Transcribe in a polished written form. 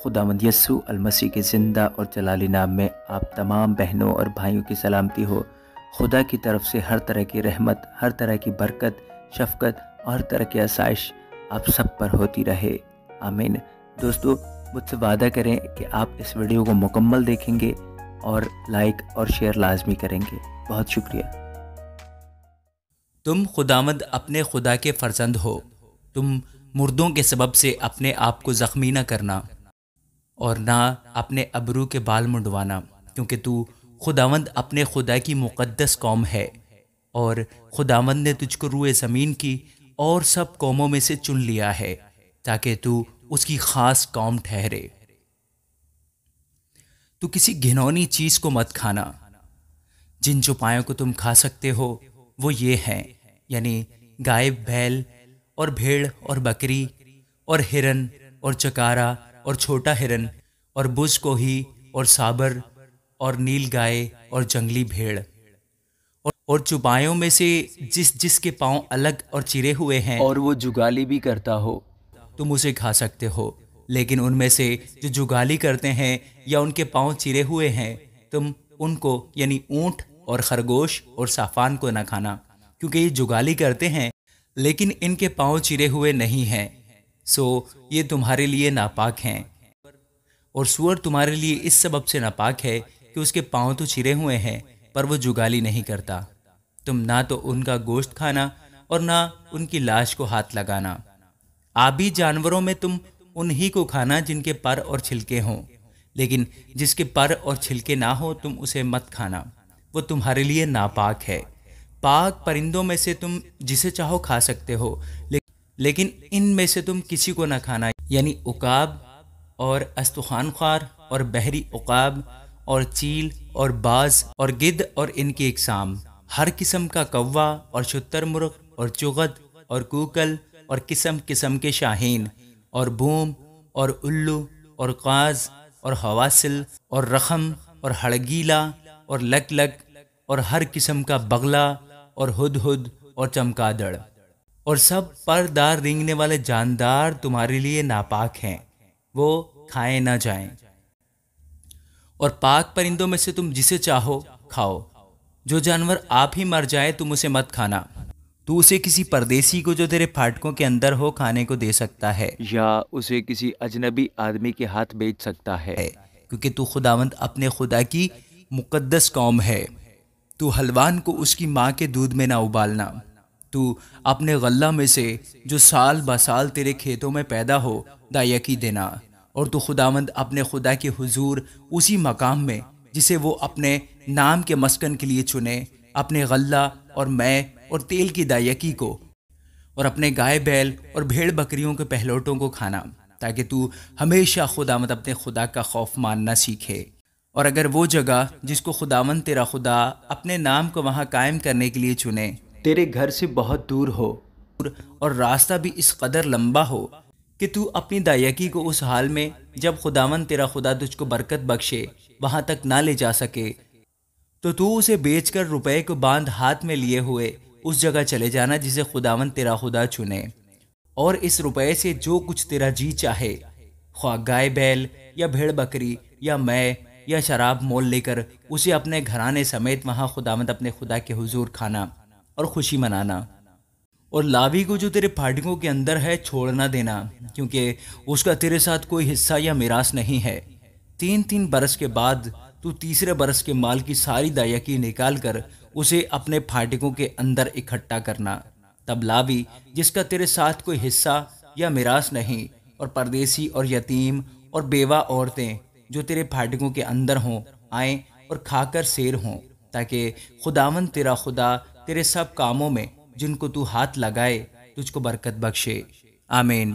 خداوند یسوع المسیح کے زندہ اور جلالی نام میں آپ تمام بہنوں اور بھائیوں کی سلامتی ہو۔ خدا کی طرف سے ہر طرح کی رحمت، ہر طرح کی برکت، شفقت اور ہر طرح کی آسائش آپ سب پر ہوتی رہے، آمین۔ دوستو، مجھ سے وعدہ کریں کہ آپ اس ویڈیو کو مکمل دیکھیں گے اور لائک اور شیئر لازمی کریں گے۔ بہت شکریہ۔ تم خداوند اپنے خدا کے فرزند ہو، تم مردوں کے سبب سے اپنے آپ کو زخمی نہ کرنا اور نہ اپنے ابرو کے بال منڈوانا، کیونکہ تو خداوند اپنے خدا کی مقدس قوم ہے، اور خداوند نے تجھ کو روئے زمین کی اور سب قوموں میں سے چن لیا ہے تاکہ تو اس کی خاص قوم ٹھہرے۔ تو کسی گھنونی چیز کو مت کھانا۔ جن چوپایوں کو تم کھا سکتے ہو وہ یہ ہیں، یعنی گائے، بیل اور بھیڑ اور بکری اور ہرن اور چکارا اور چھوٹا ہرن اور بز کوہی اور سابر اور نیل گائے اور جنگلی بھیڑ، اور چوپایوں میں سے جس کے پاؤں الگ اور چرے ہوئے ہیں اور وہ جگالی بھی کرتا ہو، تم اسے کھا سکتے ہو، لیکن ان میں سے جو جگالی کرتے ہیں یا ان کے پاؤں چرے ہوئے ہیں تم ان کو، یعنی اونٹ اور خرگوش اور صافان کو نہ کھانا، کیونکہ یہ جگالی کرتے ہیں لیکن ان کے پاؤں چرے ہوئے نہیں ہیں، سو یہ تمہارے لیے ناپاک ہیں۔ اور سور تمہارے لیے اس سبب سے ناپاک ہے کہ اس کے پاؤں تو چرے ہوئے ہیں پر وہ جگالی نہیں کرتا۔ تم نہ تو ان کا گوشت کھانا اور نہ ان کی لاش کو ہاتھ لگانا۔ آبی جانوروں میں تم انہی کو کھانا جن کے پر اور چھلکے ہوں، لیکن جس کے پر اور چھلکے نہ ہو تم اسے مت کھانا، وہ تمہارے لیے ناپاک ہے۔ پاک پرندوں میں سے تم جسے چاہو کھا سکتے ہو، لیکن ان میں سے تم کسی کو نہ کھانا، یعنی عقاب اور استخوان خوار اور بحری عقاب اور چیل اور باز اور گدھ اور ان کی اقسام، ہر قسم کا کوا اور شتر مرغ اور چغد اور کوکل اور قسم قسم کے شاہین اور بوم اور الو اور قاز اور حواسل اور رخم اور ہڑگیلا اور لک لک اور ہر قسم کا بغلہ اور ہدہد اور چمگادڑ، اور سب پر دار رینگنے والے جاندار تمہارے لیے ناپاک ہیں، وہ کھائے نہ جائیں۔ اور پاک پرندوں میں سے تم جسے چاہو کھاؤ، جو جانور آپ ہی مر جائے تم اسے مت کھانا۔ تو اسے کسی پردیسی کو جو تیرے پھاٹکوں کے اندر ہو کھانے کو دے سکتا ہے، یا اسے کسی اجنبی آدمی کے ہاتھ بیچ سکتا ہے، کیونکہ تو خداوند اپنے خدا کی مقدس قوم ہے۔ تو حلوان کو اس کی ماں کے دودھ میں نہ ابالنا۔ تو اپنے غلہ میں سے جو سال بہ سال تیرے کھیتوں میں پیدا ہو دایکی دینا، اور تو خداوند اپنے خدا کے حضور اسی مقام میں جسے وہ اپنے نام کے مسکن کے لیے چنے، اپنے غلہ اور میں اور تیل کی دایکی کو اور اپنے گائے، بیل اور بھیڑ بکریوں کے پہلوٹوں کو کھانا، تاکہ تو ہمیشہ خداوند اپنے خدا کا خوف ماننا سیکھے۔ اور اگر وہ جگہ جس کو خداوند تیرا خدا اپنے نام کو وہاں قائم کرنے کے لیے چنے تیرے گھر سے بہت دور ہو، اور راستہ بھی اس قدر لمبا ہو کہ تو اپنی دایکی کو اس حال میں جب خداوند تیرا خدا تجھ کو برکت بخشے وہاں تک نہ لے جا سکے، تو اسے بیچ کر روپے کو باندھ ہاتھ میں لیے ہوئے اس جگہ چلے جانا جسے خداوند تیرا خدا چنے، اور اس روپے سے جو کچھ تیرا جی چاہے، خواہ گائے، بیل یا بھیڑ بکری یا میں یا شراب مول لے کر اسے اپنے گھرانے سمیت وہاں خداوند اپنے خدا کے حضور کھانا اور خوشی منانا۔ اور لاوی کو جو تیرے پھاٹکوں کے اندر ہے چھوڑ نہ دینا، کیونکہ اس کا تیرے ساتھ کوئی حصہ یا میراث نہیں ہے۔ 3 برس کے بعد تو تیسرے برس کے مال کی ساری دایکی نکال کر اسے اپنے پھاٹکوں کے اندر اکٹھا کرنا۔ تب لاوی جس کا تیرے ساتھ کوئی حصہ یا میراث نہیں، اور پردیسی اور یتیم اور بیوہ عورتیں جو تیرے پھاٹکوں کے اندر ہوں آئیں اور کھا کر سیر ہوں، تاکہ خداوند تیرا خدا تیرے سب کاموں میں جن کو تو ہاتھ لگائے تجھ کو برکت بخشے، آمین۔